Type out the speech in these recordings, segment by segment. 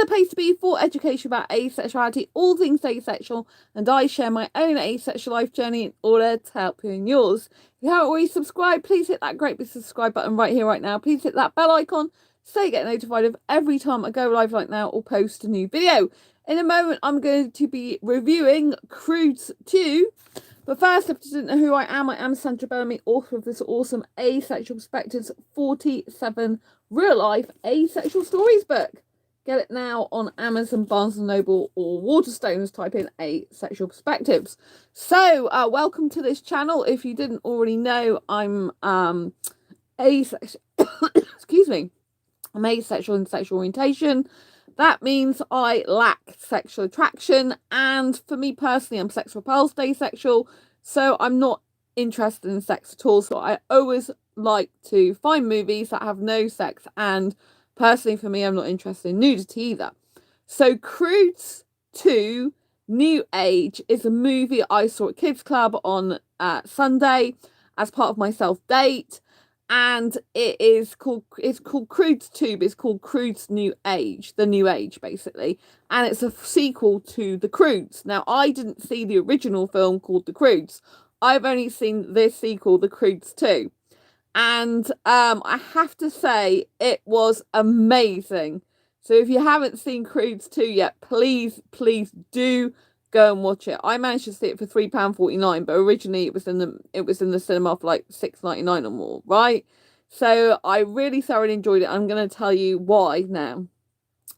the place to be for education about asexuality, all things asexual, and I share my own asexual life journey in order to help you in yours. If you haven't already subscribed, please hit that great big subscribe button right here, right now. Please hit that bell icon so you get notified of every time I go live like now or post a new video. In a moment, I'm going to be reviewing CROODS 2. But first, if you didn't know who I am Sandra Bellamy, author of this awesome Asexual Perspectives 47 real-life asexual stories book. Get it now on Amazon, Barnes & Noble, or Waterstones. Type in Asexual Perspectives. So, welcome to this channel. If you didn't already know, I'm asexual. Excuse me. I'm asexual in sexual orientation. That means I lack sexual attraction, and for me personally, I'm sex repulsed asexual, so I'm not interested in sex at all. So I always like to find movies that have no sex, and personally for me, I'm not interested in nudity either. So CROODS 2 New Age is a movie I saw at Kids Club on Sunday as part of my self-date. And it's called CROODS 2, but it's called CROODS New Age, the New Age, basically. And it's a sequel to The CROODS. Now, I didn't see the original film called The CROODS. I've only seen this sequel, The CROODS 2. And I have to say, it was amazing. So if you haven't seen CROODS 2 yet, please do go and watch it. I managed to see it for £3.49, but originally it was in the cinema for like £6.99 or more, right? So I really thoroughly enjoyed it. I'm going to tell you why now.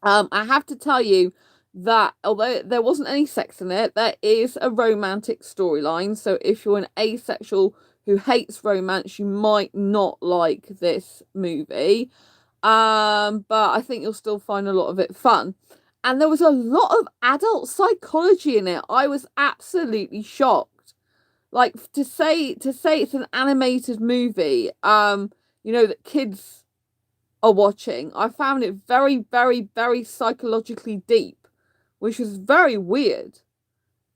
I have to tell you that although there wasn't any sex in it, there is a romantic storyline. So if you're an asexual who hates romance, you might not like this movie. But I think you'll still find a lot of it fun. And there was a lot of adult psychology in it. I was absolutely shocked. Like, to say it's an animated movie, that kids are watching, I found it very, very, very psychologically deep, which was very weird.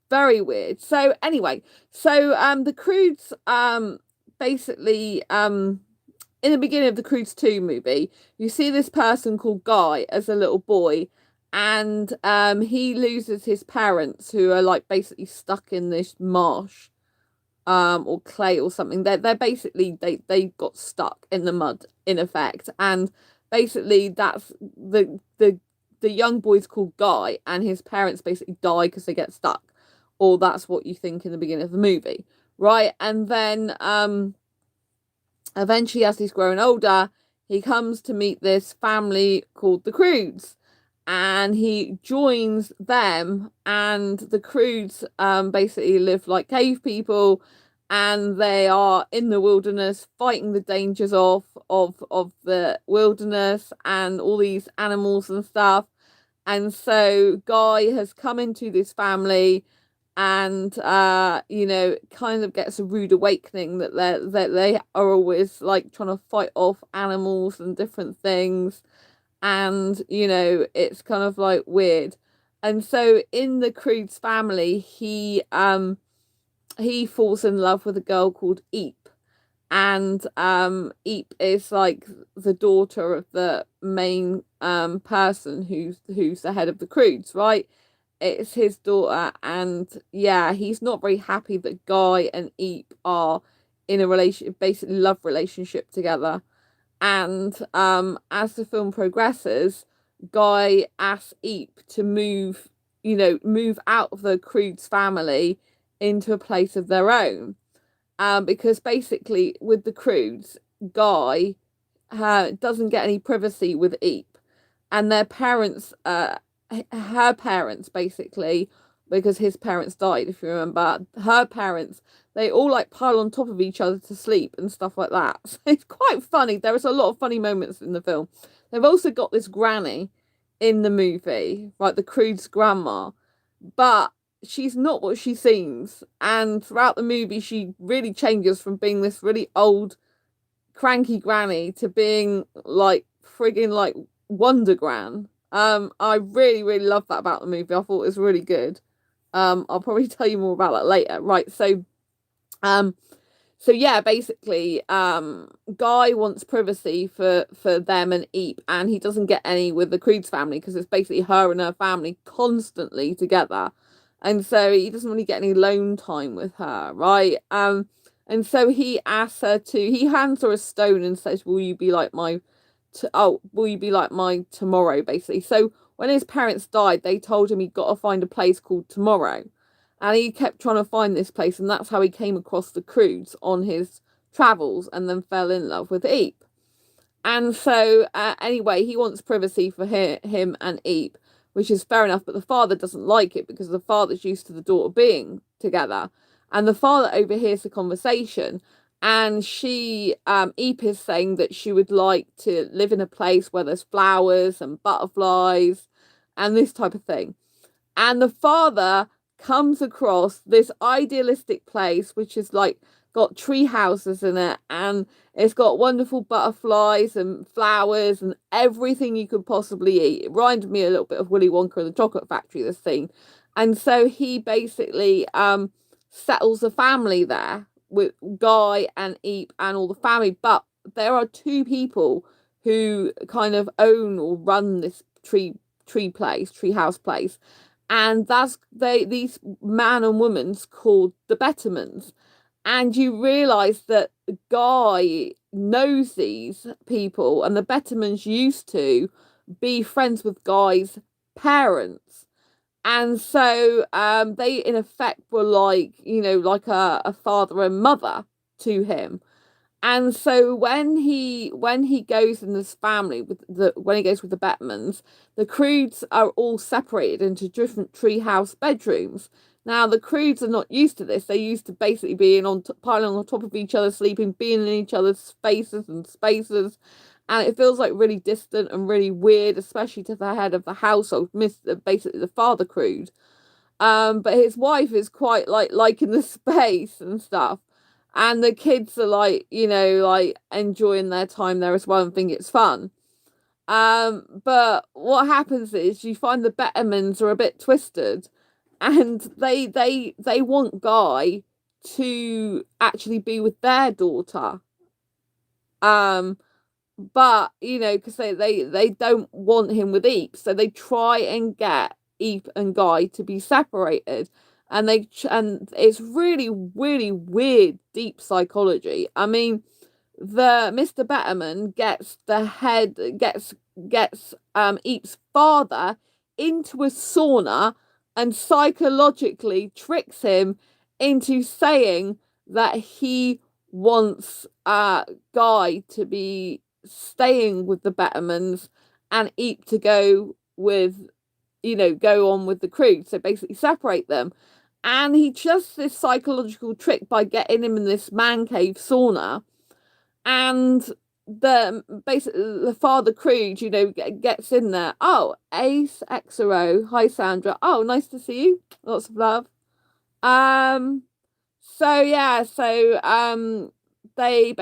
Very weird. So anyway, the CROODS, basically, in the beginning of the CROODS 2 movie, you see this person called Guy as a little boy, and he loses his parents, who are like basically stuck in this marsh or clay or something. They're basically they got stuck in the mud, in effect. And basically that's the young boy's called Guy, and his parents basically die because they get stuck, or that's what you think in the beginning of the movie, right? And then eventually, as he's growing older, he comes to meet this family called the CROODS, and he joins them. And the CROODS basically live like cave people, and they are in the wilderness fighting the dangers of the wilderness and all these animals and stuff. And so Guy has come into this family, and kind of gets a rude awakening that they are always like trying to fight off animals and different things. And it's kind of like weird. And so in the CROODS family, he falls in love with a girl called Eep. And Eep is like the daughter of the main person who's the head of the CROODS, right? It's his daughter. And yeah, he's not very happy that Guy and Eep are in a basically love relationship together. And as the film progresses, Guy asks Eep to move out of the CROODS family into a place of their own. Because basically with the CROODS, Guy doesn't get any privacy with Eep. And their parents, her parents basically, because his parents died, if you remember, her parents, they all like pile on top of each other to sleep and stuff like that. So it's quite funny. There is a lot of funny moments in the film. They've also got this granny in the movie, right, the CROODS grandma, but she's not what she seems. And throughout the movie, she really changes from being this really old, cranky granny to being like friggin' like Wonder Gran. I really, really love that about the movie. I thought it was really good. I'll probably tell you more about that later. Right, so So yeah, basically, Guy wants privacy for them and Eep, and he doesn't get any with the CROODS family because it's basically her and her family constantly together, and so he doesn't really get any alone time with her, right? And so he asks her to. He hands her a stone and says, "Will you be like my, will you be like my tomorrow?" Basically, so when his parents died, they told him he got to find a place called Tomorrow. And he kept trying to find this place, and that's how he came across the CROODS on his travels and then fell in love with Eep. And so, anyway, he wants privacy for him and Eep, which is fair enough, but the father doesn't like it because the father's used to the daughter being together. And the father overhears the conversation, and Eep is saying that she would like to live in a place where there's flowers and butterflies and this type of thing. And the father comes across this idealistic place, which is like got tree houses in it, and it's got wonderful butterflies and flowers and everything you could possibly eat. It reminded me a little bit of Willy Wonka and the Chocolate Factory, this scene. And so he basically settles a family there with Guy and Eep and all the family. But there are two people who kind of own or run this tree house place, and these man and woman's called the Bettermans. And you realize that the Guy knows these people, and the Bettermans used to be friends with Guy's parents. And so they in effect were like, like a father and mother to him. And so when he goes in this family when he goes with the Betmans, the CROODS are all separated into different treehouse bedrooms. Now the CROODS are not used to this. They're used to basically being piling on top of each other, sleeping, being in each other's faces and spaces, and it feels like really distant and really weird, especially to the head of the household, basically the father CROOD. But his wife is quite liking the space and stuff. And the kids are like, like enjoying their time there as well and think it's fun. But what happens is you find the Bettermans are a bit twisted, and they want Guy to actually be with their daughter. But because they don't want him with Eep, so they try and get Eep and Guy to be separated, and it's really really weird, deep psychology. I mean, the Mr. Betterman gets Eep's father into a sauna and psychologically tricks him into saying that he wants Guy to be staying with the Bettermans and Eep to go on with the crew, so basically separate them. And he just this psychological trick by getting him in this man cave sauna, and the father CROOD, gets in there. Oh, Asexual, hi Sandra. Oh, nice to see you. Lots of love. So yeah, they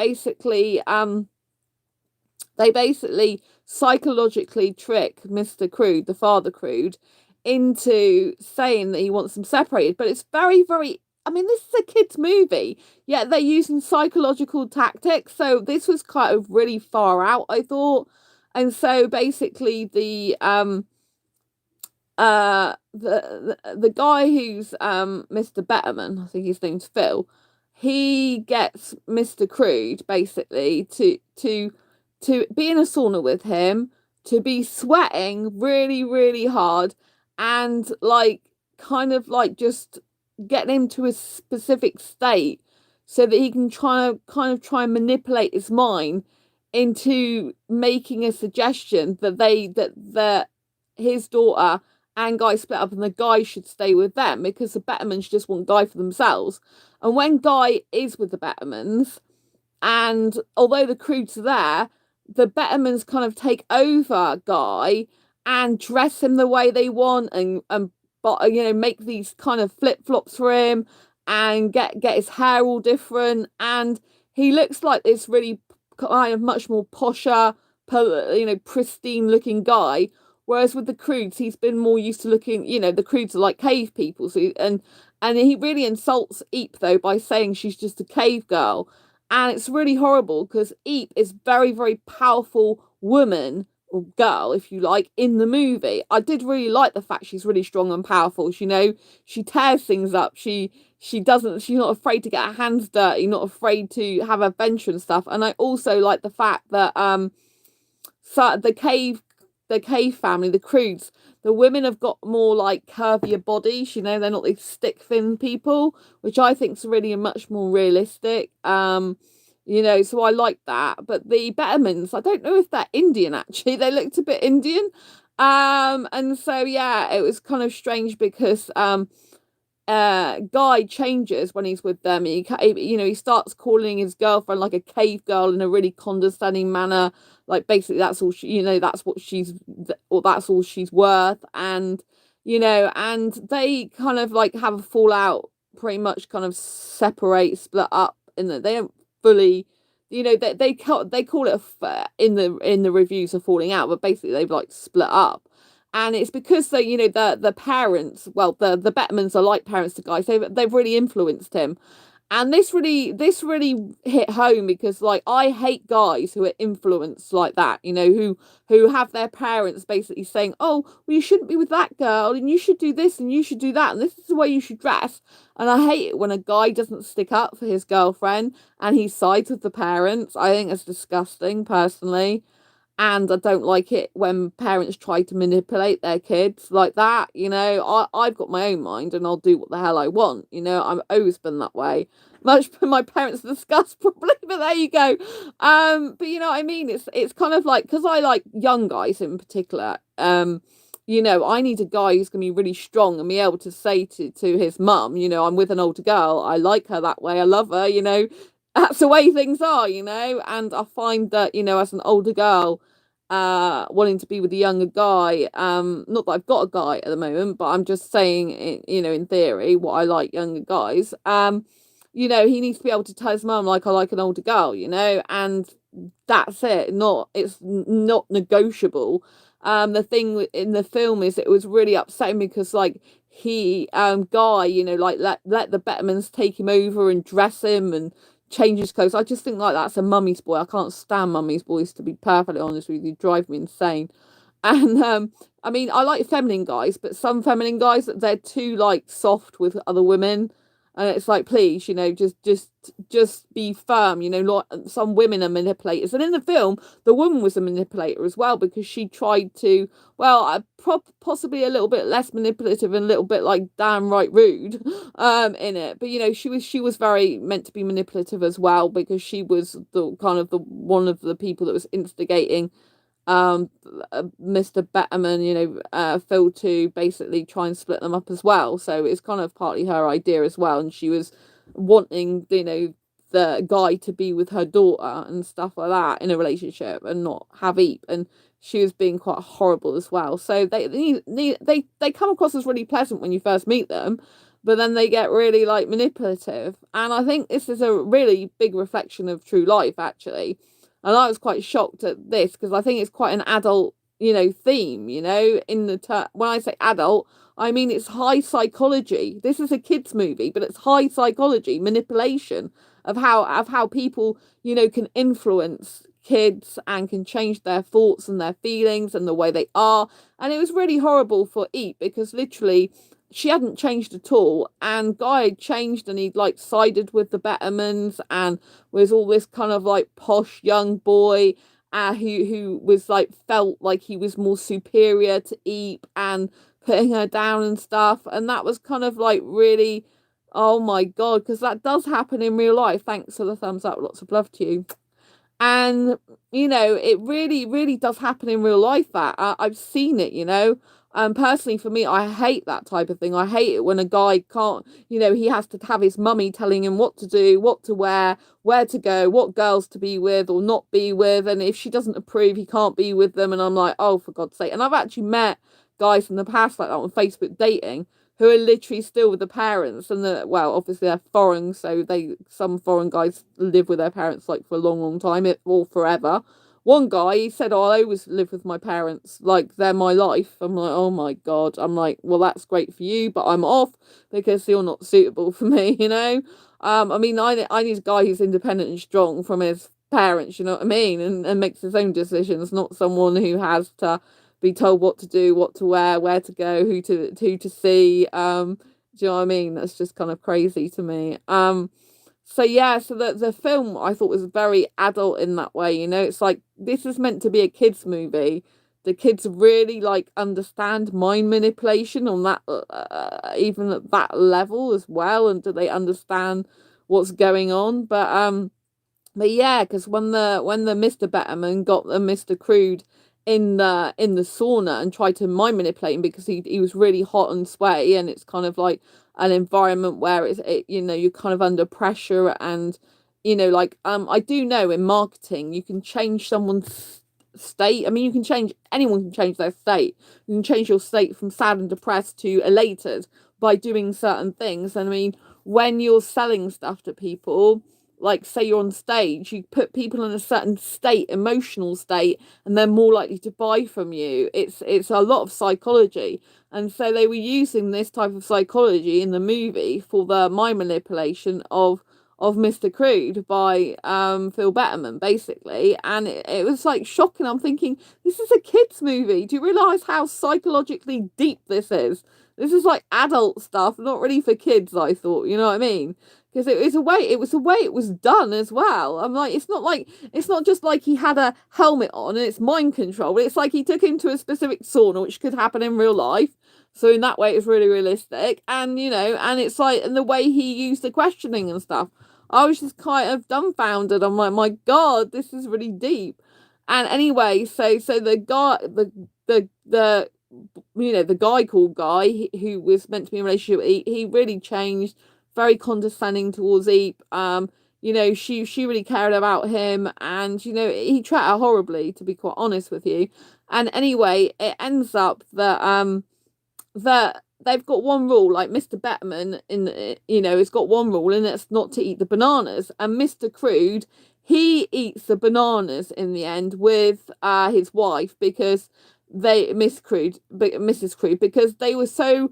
basically psychologically trick Mr. CROOD, the father CROOD, into saying that he wants them separated. But it's very, very, I mean, this is a kid's movie, yet they're using psychological tactics. So this was kind of really far out, I thought. And so basically the guy who's Mr. Betterman, I think his name's Phil, he gets Mr. CROOD basically to be in a sauna with him, to be sweating really, really hard, and just getting him to a specific state so that he can try and manipulate his mind into making a suggestion that his daughter and Guy split up and the Guy should stay with them because the Bettermans just want Guy for themselves. And when Guy is with the Bettermans, and although the CROODS are there, the Bettermans kind of take over Guy and dress him the way they want, and make these kind of flip-flops for him and get his hair all different, and he looks like this really kind of much more posher, pristine looking guy, Whereas with the Croods, he's been more used to looking, the Croods are like cave people. So, and he really insults Eep, though, by saying she's just a cave girl. And it's really horrible because Eep is very, very powerful woman or girl, if you like, in the movie. I did really like the fact she's really strong and powerful. She tears things up. She's not afraid to get her hands dirty, not afraid to have adventure and stuff. And I also like the fact that so the cave family, the Croods, the women have got more like curvier bodies, they're not these stick thin people, which I think is really much more realistic. So I like that. But the Bettermans, I don't know if they're Indian actually. They looked a bit Indian. And so yeah, it was kind of strange because Guy changes when he's with them. He starts calling his girlfriend like a cave girl in a really condescending manner, like basically that's all that's what she's, or that's all she's worth. And and they kind of like have a fallout, pretty much kind of separate, split up, in that they don't fully, they call it in the reviews a falling out, but basically they've like split up. And it's because the parents, well, the Bettermans are like parents to Guy, so they've really influenced him. And this really hit home because like I hate guys who are influenced like that, who have their parents basically saying, "Oh, well, you shouldn't be with that girl, and you should do this and you should do that, and this is the way you should dress." And I hate it when a guy doesn't stick up for his girlfriend and he sides with the parents. I think it's disgusting, personally. And I don't like it when parents try to manipulate their kids like that. I've got my own mind and I'll do what the hell I want. I've always been that way. Much for my parents discuss probably, but there you go. But you know what I mean? It's kind of like, because I like young guys in particular. I need a guy who's gonna be really strong and be able to say to his mum, I'm with an older girl. I like her that way. I love her. That's the way things are, and I find that, as an older girl, wanting to be with a younger guy, not that I've got a guy at the moment, but I'm just saying, in theory, what I like younger guys, he needs to be able to tell his mum, like, I like an older girl, and that's it. It's not negotiable. The thing in the film is it was really upsetting because, like, Guy, like, let the Bettermans take him over and dress him and change his clothes. I just think like that's a mummy's boy. I can't stand mummy's boys, to be perfectly honest with you. Drive me insane. And I mean, I like feminine guys, but some feminine guys, they're too like soft with other women, and it's like, please, just be firm. Like some women are manipulators, and in the film, the woman was a manipulator as well because she tried to, well, possibly a little bit less manipulative and a little bit like downright rude, in it. But she was very meant to be manipulative as well because she was the kind of the one of the people that was instigating Mr. Betterman, Phil, to basically try and split them up as well. So it's kind of partly her idea as well, and she was wanting, the guy to be with her daughter and stuff like that in a relationship and not have Eep, and she was being quite horrible as well. So they come across as really pleasant when you first meet them, but then they get really like manipulative. And I think this is a really big reflection of true life, actually. And I was quite shocked at this because I think it's quite an adult, theme, in the when I say adult, I mean it's high psychology. This is a kids movie, but it's high psychology, manipulation of how people, can influence kids and can change their thoughts and their feelings and the way they are. And it was really horrible for Eep because literally she hadn't changed at all, and Guy had changed, and he'd like sided with the Bettermans and was all this kind of like posh young boy, who was like felt like he was more superior to Eep and putting her down and stuff. And that was kind of like really, oh my god, because that does happen in real life. Thanks for the thumbs up, lots of love to you. And it really, really does happen in real life. That I've seen it. And personally, for me, I hate that type of thing. I hate it when a guy can't, he has to have his mummy telling him what to do, what to wear, where to go, what girls to be with or not be with. And if she doesn't approve, he can't be with them. And I'm like, oh, for God's sake. And I've actually met guys from the past like that on Facebook dating who are literally still with the parents. And well, obviously they're foreign. So some foreign guys live with their parents like for a long, long time, or forever. one guy, he said, "Oh, I always live with my parents, like they're my life." I'm like, "Oh my God." I'm like, "Well, that's great for you, but I'm off because you're not suitable for me," you know? I mean, I need a guy who's independent and strong from his parents, you know what I mean? And makes his own decisions, not someone who has to be told what to do, what to wear, where to go, who to see. Do you know what I mean? That's just kind of crazy to me. So yeah, so the film I thought was very adult in that way, you know. It's like this is meant to be a kids movie. The kids really like understand mind manipulation on that even at that level as well, and do they understand what's going on? But yeah, because when the Mr. Betterman got the Mr. Crude in the sauna and tried to mind manipulate him because he was really hot and sweaty, and it's kind of like an environment where you know, you're kind of under pressure, and you know, like I do know in marketing you can change someone's state. I mean, anyone can change their state. You can change your state from sad and depressed to elated by doing certain things. And I mean, when you're selling stuff to people, like say you're on stage, you put people in a certain state, emotional state, and they're more likely to buy from you. It's a lot of psychology. And so they were using this type of psychology in the movie for the mind manipulation of Mr. Crude by Phil Betterman, basically. And it was like shocking. I'm thinking, this is a kids movie. Do you realise how psychologically deep this is? This is like adult stuff, not really for kids, I thought, you know what I mean? Because it was the way it was done as well. I'm like, it's not just like he had a helmet on and it's mind control. It's like he took him to a specific sauna, which could happen in real life. So in that way, it's really realistic. And, you know, and it's like, and the way he used the questioning and stuff, I was just kind of dumbfounded. I'm like, my God, this is really deep. And anyway, so the guy, the you know, the guy called Guy, who was meant to be in a relationship with Eep, he really changed, very condescending towards Eep. You know, she really cared about him, and you know, he treated her horribly, to be quite honest with you. And anyway, it ends up that they've got one rule, like Mr. Betterman you know, has got one rule, and it's not to eat the bananas. And Mr. Crude, he eats the bananas in the end with his wife, because Mrs. Crude, because they were so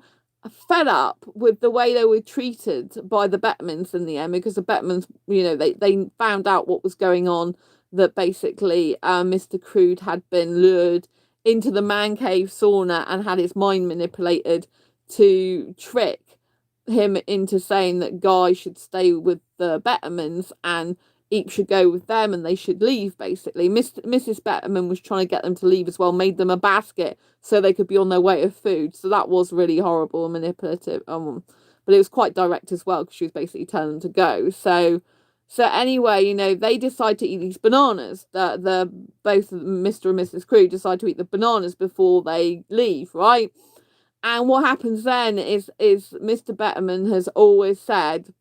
fed up with the way they were treated by the Bettermans in the end, because the Bettermans, you know, they found out what was going on, that basically Mr. Crude had been lured into the man cave sauna and had his mind manipulated to trick him into saying that Guy should stay with the Bettermans and Eep should go with them and they should leave, basically. Mrs. Betterman was trying to get them to leave as well, made them a basket so they could be on their way of food. So that was really horrible and manipulative. But it was quite direct as well, because she was basically telling them to go. So anyway, you know, they decide to eat these bananas. Both Mr. and Mrs. Crew decide to eat the bananas before they leave, right? And what happens then is Mr. Betterman has always said,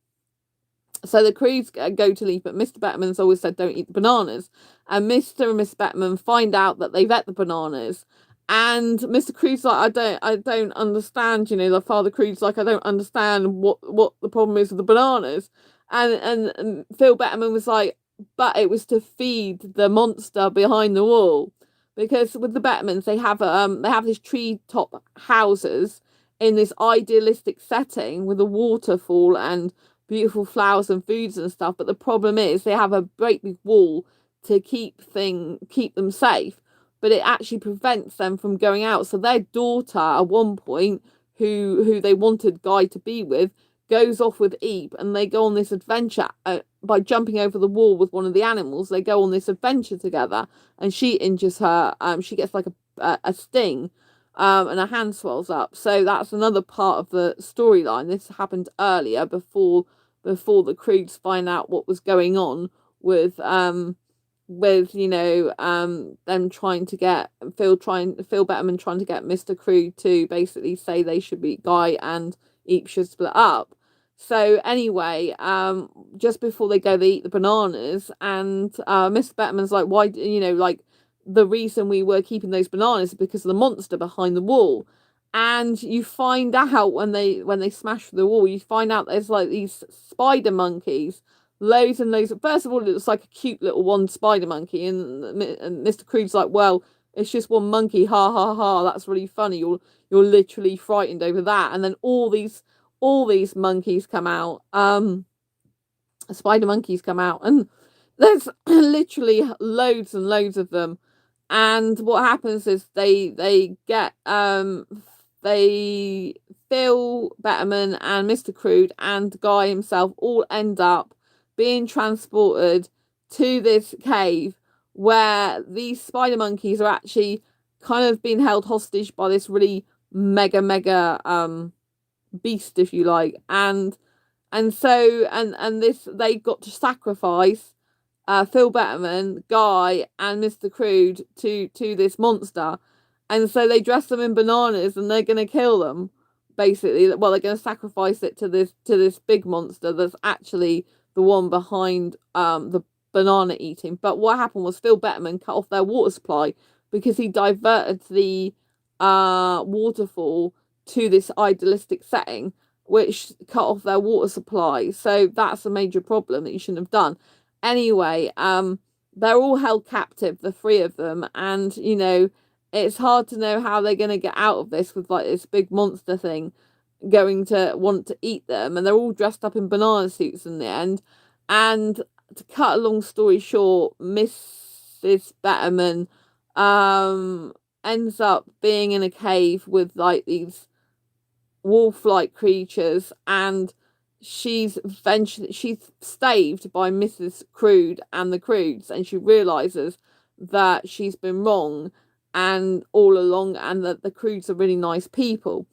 so the Crews go to leave, but Mr. Betterman's always said don't eat the bananas. And Mr. and Miss Betterman find out that they've ate the bananas. And Mr. Crew's like, I don't understand, you know, the Father Crew's like, I don't understand what the problem is with the bananas. And Phil Betterman was like, but it was to feed the monster behind the wall. Because with the Bettermans, they have these treetop houses in this idealistic setting with a waterfall and beautiful flowers and foods and stuff. But the problem is they have a great big wall to keep them safe, but it actually prevents them from going out. So their daughter at one point, who they wanted Guy to be with, goes off with Eep, and they go on this adventure by jumping over the wall with one of the animals. They go on this adventure together, and she injures her. She gets like a sting, and her hand swells up. So that's another part of the storyline. This happened earlier, before the Croods find out what was going on with you know, them trying to get Phil Betterman trying to get Mr. Crude to basically say they should be Guy and Eep should split up. So anyway, just before they go, they eat the bananas, and Mr. Betterman's like, why, you know, like, the reason we were keeping those bananas is because of the monster behind the wall. And you find out when they smash through the wall, you find out there's like these spider monkeys loads and loads. First of all, it looks like a cute little one spider monkey, and Mr. Croods like, well, it's just one monkey, ha ha ha. That's really funny. You're literally frightened over that. And then all these monkeys come out. Spider monkeys come out, and there's literally loads and loads of them. And what happens is they get they Phil Betterman and Mr. Crude and Guy himself all end up being transported to this cave where these spider monkeys are actually kind of being held hostage by this really mega beast, if you like. And so this, they got to sacrifice Phil Betterman, Guy, and Mr. Crude to this monster. And so they dress them in bananas and they're going to kill them, basically. Well, they're going to sacrifice it to this big monster that's actually the one behind the banana eating. But what happened was Phil Betterman cut off their water supply because he diverted the waterfall to this idealistic setting, which cut off their water supply. So that's a major problem that you shouldn't have done. Anyway, they're all held captive, the three of them, and you know, it's hard to know how they're going to get out of this with like this big monster thing going to want to eat them, and they're all dressed up in banana suits in the end. And to cut a long story short, Mrs. Betterman ends up being in a cave with like these wolf-like creatures, and she's staved by Mrs. Crude and the Croods, and she realizes that she's been wrong and all along, and that the Croods are really nice people.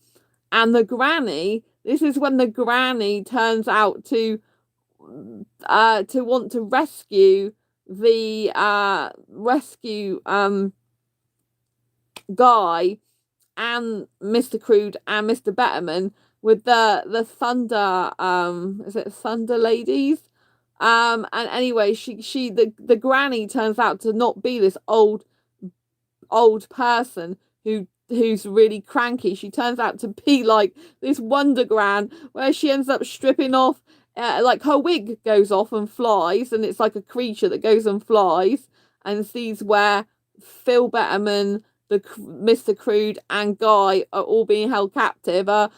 And the granny, this is when the granny turns out to want to rescue the Guy and Mr. Crude and Mr. Betterman with the Thunder, is it Thunder Ladies? And anyway, the granny turns out to not be this old person who's really cranky. She turns out to be like this Wonder Gran, where she ends up stripping off, like her wig goes off and flies, and it's like a creature that goes and flies and sees where Phil Betterman, the Mr. Crude, and Guy are all being held captive. So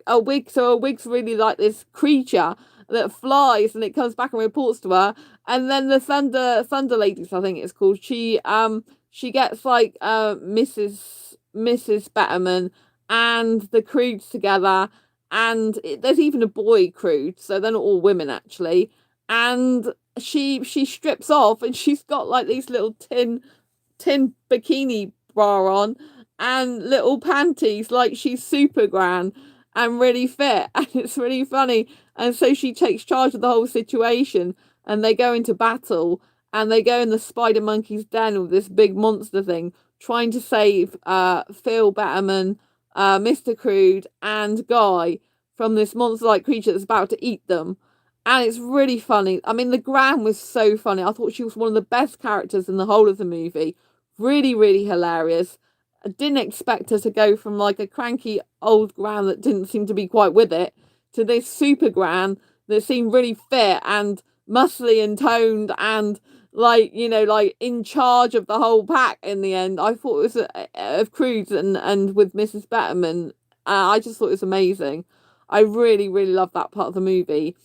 a wig's really like this creature that flies, and it comes back and reports to her. And then the Thunder Ladies, I think it's called. She gets like Mrs. Betterman and the Croods together, and there's even a boy Crude, so they're not all women actually. And she strips off, and she's got like these little tin bikini bra on and little panties, like she's super gran and really fit, and it's really funny. And so she takes charge of the whole situation, and they go into battle, and they go in the spider monkey's den with this big monster thing, trying to save Phil Betterman, Mr. Crude, and Guy from this monster-like creature that's about to eat them. And it's really funny. I mean, the Gran was so funny. I thought she was one of the best characters in the whole of the movie. Really, really hilarious. I didn't expect her to go from like a cranky old Gran that didn't seem to be quite with it to this super Gran that seemed really fit and muscly and toned and like, you know, like in charge of the whole pack in the end. I thought it was of Croods and with Mrs. Betterman. I just thought it was amazing. I really, really love that part of the movie.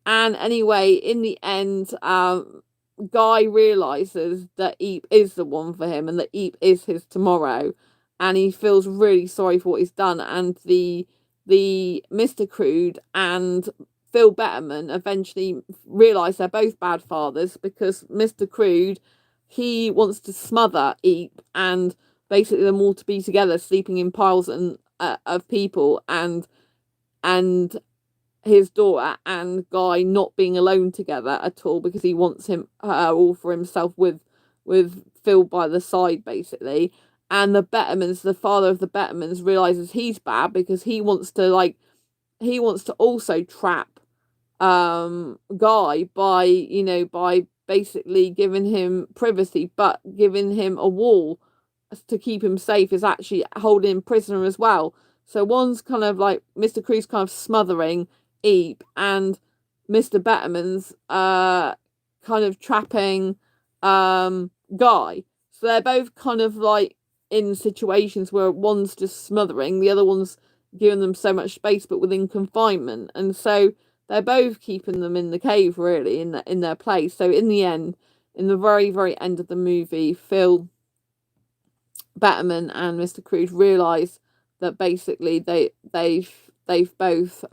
And anyway, in the end, Guy realizes that Eep is the one for him and that Eep is his tomorrow, and he feels really sorry for what he's done. And the Mr. Crude and Phil Betterman eventually realize they're both bad fathers, because Mr. Crude, he wants to smother Eep and basically them all to be together, sleeping in piles of people, and his daughter and Guy not being alone together at all, because he wants her all for himself with Phil by the side, basically. And the Bettermans, the father of the Bettermans, realizes he's bad because he wants to also trap Guy by basically giving him privacy, but giving him a wall to keep him safe is actually holding him prisoner as well. So one's kind of like Mr. Cruz kind of smothering Eep, and Mr. Betterman's kind of trapping Guy. So they're both kind of like in situations where one's just smothering, the other one's giving them so much space but within confinement. And so they're both keeping them in the cave, really, in their place. So in the end, in the very, very end of the movie, Phil Betterman and Mr. CROODS realise that basically they've both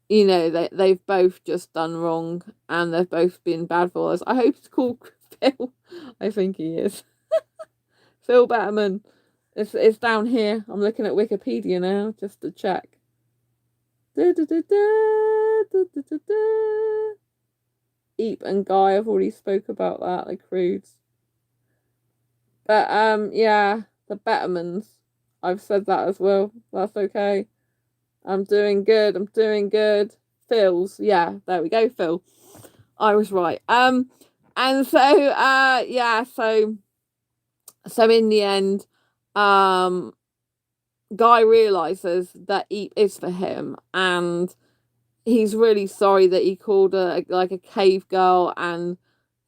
they've both just done wrong, and they've both been bad for us. I hope it's called Phil. I think he is. Phil Betterman. It's down here. I'm looking at Wikipedia now just to check. Eep and Guy, I've already spoke about that, the CROODS. But yeah, the Bettermans. I've said that as well. That's okay. I'm doing good. I'm doing good. Phil's, yeah, there we go, Phil. I was right. And so yeah, so in the end, Guy realizes that Eep is for him, and he's really sorry that he called her like a cave girl, and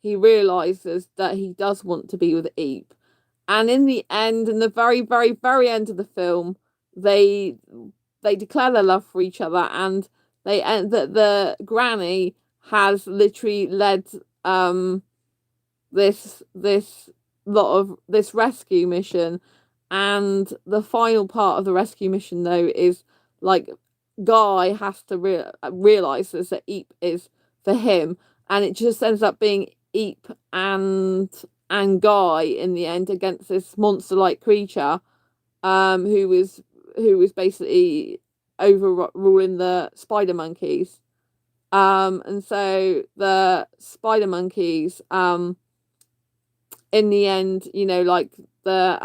he realizes that he does want to be with Eep. And in the end, in the very, very, very end of the film, they declare their love for each other, and they end that the granny has literally led this rescue mission, and the final part of the rescue mission though is like Guy has to realizes that Eep is for him, and it just ends up being Eep and Guy in the end against this monster-like creature, who was basically overruling the spider monkeys. And so the spider monkeys, in the end, like the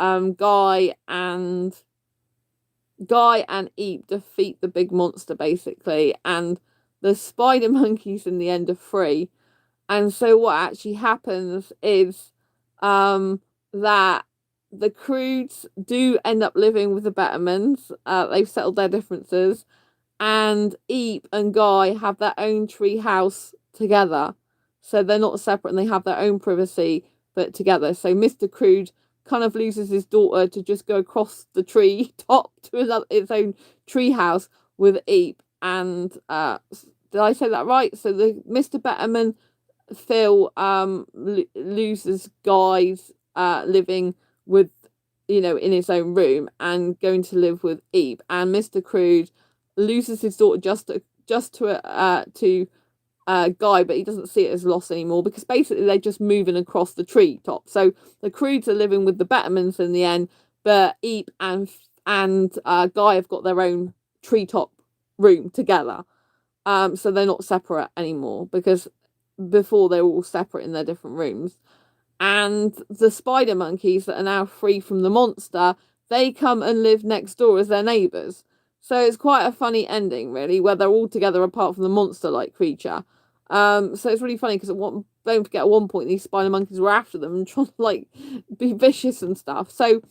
Guy and Eep defeat the big monster basically, and the spider monkeys in the end are free. And so what actually happens is that the CROODS do end up living with the Bettermans. They've settled their differences, and Eep and Guy have their own tree house together. So they're not separate, and they have their own privacy, but together. So Mr. CROOD kind of loses his daughter to just go across the tree top to its own tree house with Eep. And did I say that right? So the Mr. Betterman, Phil, loses Guy's living with, in his own room, and going to live with Eep. And Mr. CROOD loses his daughter just to Guy, but he doesn't see it as loss anymore, because basically they're just moving across the tree top. So the CROODS are living with the Bettermans in the end, but Eep and Guy have got their own treetop room together. So they're not separate anymore, because before they were all separate in their different rooms. And the spider monkeys that are now free from the monster, they come and live next door as their neighbours. So it's quite a funny ending, really, where they're all together apart from the monster-like creature. So it's really funny, because don't forget, at one point these spider monkeys were after them and trying to like be vicious and stuff. So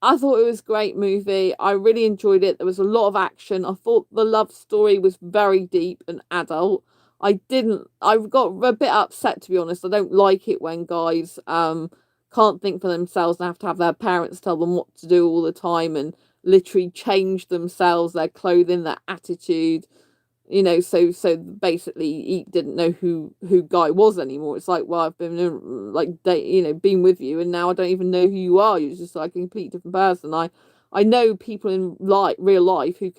I thought it was a great movie. I really enjoyed it. There was a lot of action. I thought the love story was very deep and adult. I got a bit upset, to be honest. I don't like it when guys can't think for themselves and have to have their parents tell them what to do all the time, and literally change themselves, their clothing, their attitude. So basically he didn't know who Guy was anymore. It's like, well, I've been been with you, and now I don't even know who you are. You're just like a complete different person. I know people in real life who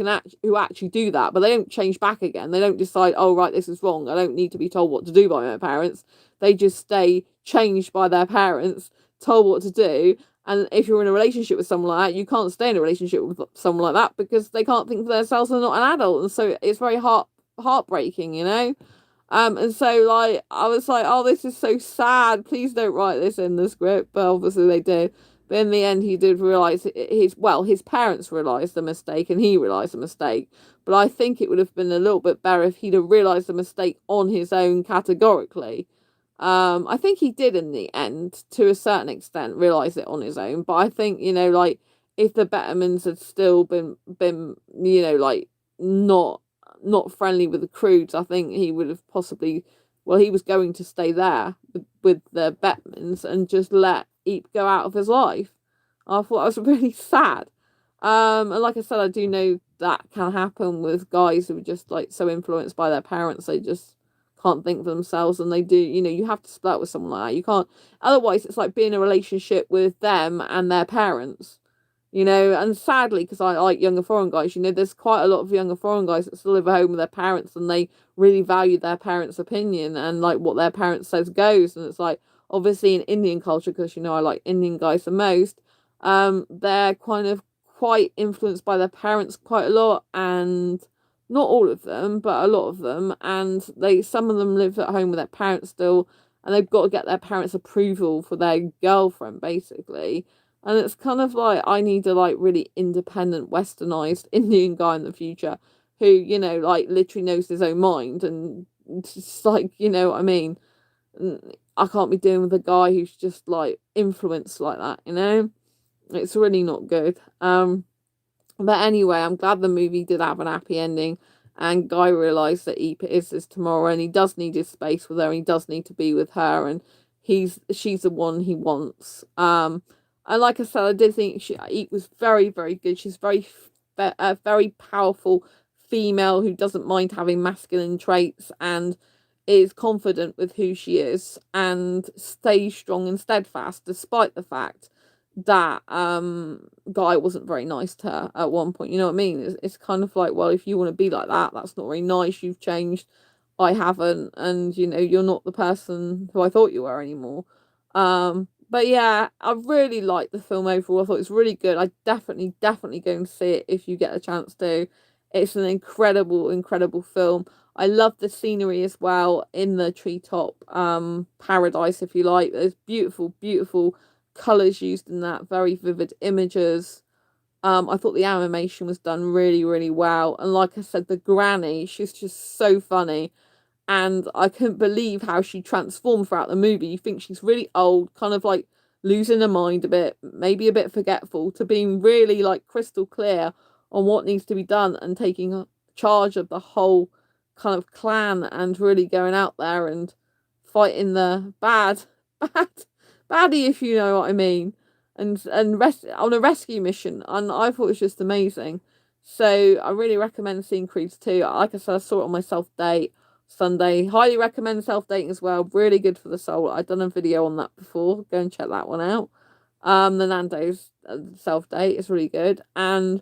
actually do that, but they don't change back again. They don't decide, oh right, this is wrong, I don't need to be told what to do by my parents. They just stay changed by their parents, told what to do. And if you're in a relationship with someone like that, you can't stay in a relationship with someone like that, because they can't think for themselves and they're not an adult. And so it's very heartbreaking, And so like I was like, oh, this is so sad. Please don't write this in the script. But obviously they did. But in the end, he did realise his parents realised the mistake, and he realised the mistake. But I think it would have been a little bit better if he'd have realised the mistake on his own categorically. I think he did in the end, to a certain extent, realise it on his own. But I think, like, if the Bettermans had still been, like, not not friendly with the CROODS. I think he would have possibly, well, he was going to stay there with the Bettmans and just let Eep go out of his life. I thought that was really sad. And like I said, I do know that can happen with guys who are just like so influenced by their parents, they just can't think for themselves, and they do, you know, you have to split with someone like that. You can't, otherwise it's like being in a relationship with them and their parents, you know. And sadly, because I like younger foreign guys, you know, there's quite a lot of younger foreign guys that still live at home with their parents, and they really value their parents' opinion, and like what their parents says goes. And it's like, obviously in Indian culture, because, you know, I like Indian guys the most, they're kind of quite influenced by their parents quite a lot, and not all of them, but a lot of them. And some of them live at home with their parents still, and they've got to get their parents' approval for their girlfriend, basically. And it's kind of like, I need a like really independent, westernized Indian guy in the future who, you know, like literally knows his own mind, and just like, you know what I mean? I can't be dealing with a guy who's just like influenced like that, you know? It's really not good. But anyway, I'm glad the movie did have an happy ending, and Guy realised that Eep is his tomorrow, and he does need his space with her, and he does need to be with her, and she's the one he wants. And like I said, I did think Eep was very, very good. She's a very powerful female who doesn't mind having masculine traits, and is confident with who she is, and stays strong and steadfast despite the fact that Guy wasn't very nice to her at one point. You know what I mean? It's kind of like, well, if you want to be like that, that's not very nice. You've changed. I haven't, and you know, you're not the person who I thought you were anymore. But yeah, I really liked the film overall. I thought it was really good. I definitely go and see it if you get a chance to. It's an incredible film. I love the scenery as well in the treetop paradise, if you like. There's beautiful colours used in that, very vivid images. I thought the animation was done really well. And like I said, the granny, she's just so funny. And I couldn't believe how she transformed throughout the movie. You think she's really old, kind of like losing her mind a bit, maybe a bit forgetful, to being really like crystal clear on what needs to be done, and taking charge of the whole kind of clan, and really going out there and fighting the baddie, if you know what I mean, and on a rescue mission. And I thought it was just amazing. So I really recommend seeing CROODS 2. Like I said, I saw it on my self-date Sunday. Highly recommend self-dating as well. Really good for the soul. I've done a video on that before. Go and check that one out. The Nando's self-date is really good. And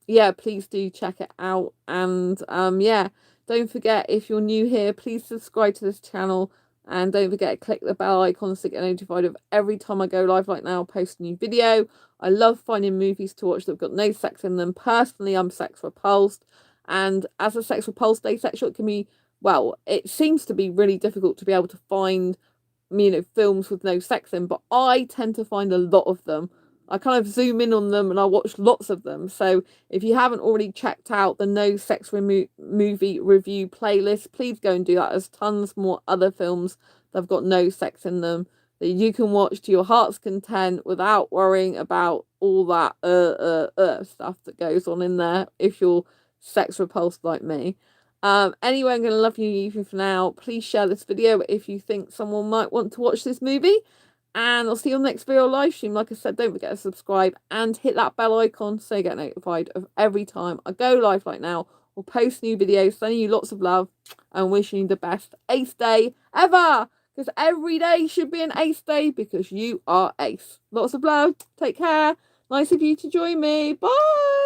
yeah, please do check it out. And yeah, don't forget, if you're new here, please subscribe to this channel, and don't forget to click the bell icon to get notified of every time I go live. Like now, I'll post a new video. I love finding movies to watch that have got no sex in them. Personally, I'm sex repulsed, and as a sex repulsed asexual, it can be, well, it seems to be really difficult to be able to find, you know, films with no sex in, but I tend to find a lot of them. I kind of zoom in on them, and I watch lots of them. So if you haven't already checked out the No Sex Movie Review playlist, please go and do that. There's tons more other films that have got no sex in them that you can watch to your heart's content without worrying about all that stuff that goes on in there if you're sex repulsed like me. Anyway, I'm going to love you even for now. Please share this video if you think someone might want to watch this movie. And I'll see you on the next video live stream. Like I said, don't forget to subscribe and hit that bell icon so you get notified of every time I go live like now or post new videos. Sending you lots of love and wishing you the best ace day ever. Because every day should be an ace day, because you are ace. Lots of love. Take care. Nice of you to join me. Bye.